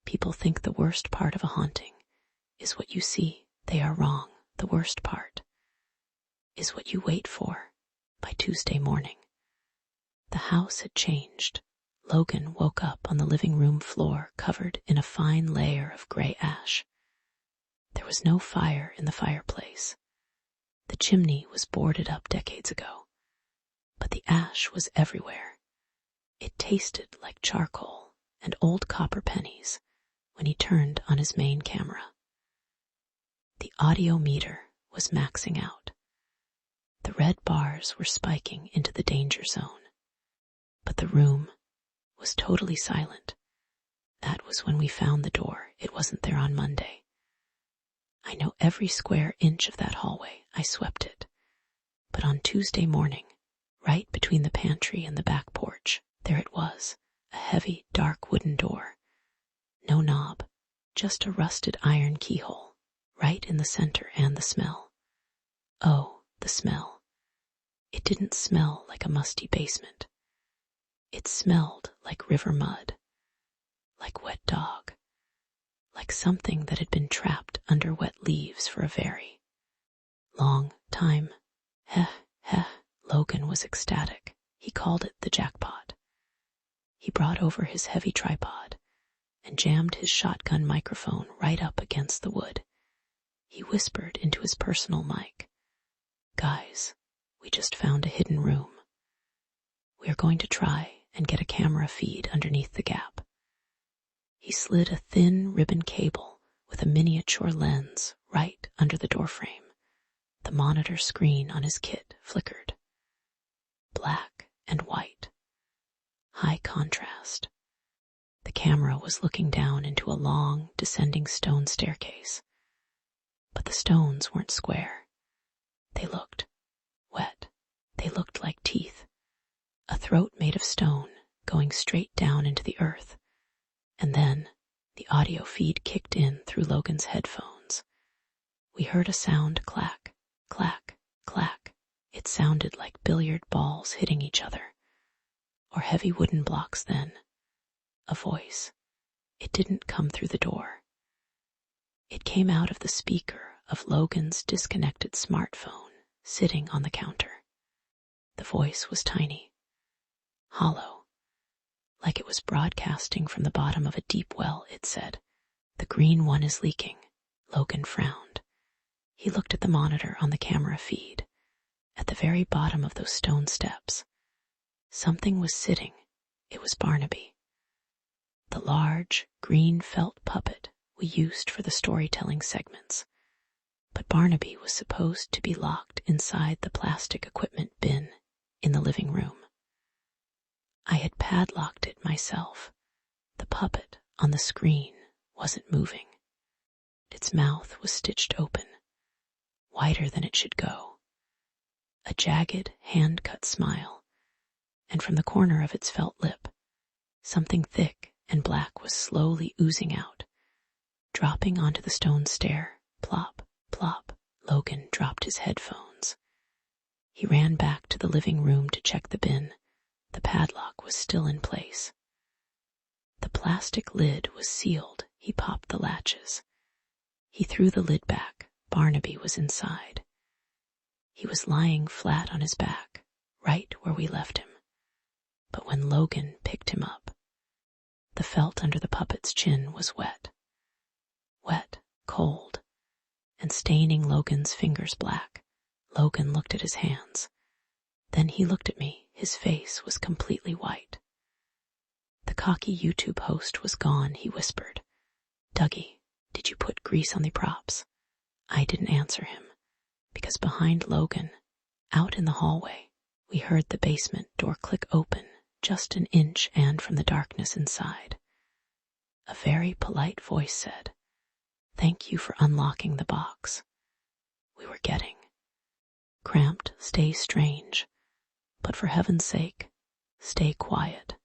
People think the worst part of a haunting is what you see. They are wrong. The worst part is what you wait for by Tuesday morning. The house had changed. Logan woke up on the living room floor covered in a fine layer of gray ash. There was no fire in the fireplace. The chimney was boarded up decades ago, but the ash was everywhere. It tasted like charcoal and old copper pennies when he turned on his main camera. The audio meter was maxing out. The red bars were spiking into the danger zone. But the room was totally silent. That was when we found the door. It wasn't there on Monday. I know every square inch of that hallway. I swept it. But on Tuesday morning, right between the pantry and the back porch, there it was, a heavy, dark wooden door. No knob, just a rusted iron keyhole, right in the center, and the smell. Oh, the smell. It didn't smell like a musty basement. It smelled like river mud, like wet dog, like something that had been trapped under wet leaves for a very long time. Heh, heh, Logan was ecstatic. He called it the jackpot. He brought over his heavy tripod and jammed his shotgun microphone right up against the wood. He whispered into his personal mic, "Guys, we just found a hidden room. We are going to try and get a camera feed underneath the gap." He slid a thin ribbon cable with a miniature lens right under the doorframe. The monitor screen on his kit flickered. Black and white. High contrast. The camera was looking down into a long, descending stone staircase. But the stones weren't square. They looked wet. They looked like teeth. A throat made of stone going straight down into the earth. And then the audio feed kicked in through Logan's headphones. We heard a sound clack, clack, clack. It sounded like billiard balls hitting each other, or heavy wooden blocks. Then a voice. It didn't come through the door. It came out of the speaker of Logan's disconnected smartphone sitting on the counter. The voice was tiny, hollow, like it was broadcasting from the bottom of a deep well. It said, "The green one is leaking." Logan frowned. He looked at the monitor on the camera feed. At the very bottom of those stone steps, something was sitting. It was Barnaby. The large, green felt puppet we used for the storytelling segments. But Barnaby was supposed to be locked inside the plastic equipment bin in the living room. I had padlocked it myself. The puppet on the screen wasn't moving. Its mouth was stitched open, wider than it should go. A jagged, hand-cut smile, and from the corner of its felt lip, something thick and black was slowly oozing out, dropping onto the stone stair. Plop, plop. Logan dropped his headphones. He ran back to the living room to check the bin. The padlock was still in place. The plastic lid was sealed. He popped the latches. He threw the lid back. Barnaby was inside. He was lying flat on his back, right where we left him. But when Logan picked him up, the felt under the puppet's chin was wet. Wet, cold, and staining Logan's fingers black. Logan looked at his hands. Then he looked at me. His face was completely white. The cocky YouTube host was gone. He whispered, "Duggie, did you put grease on the props?" I didn't answer him, because behind Logan, out in the hallway, we heard the basement door click open just an inch, and from the darkness inside, a very polite voice said, "Thank you for unlocking the box." We were getting cramped. "Stay strange, but for heaven's sake, stay quiet."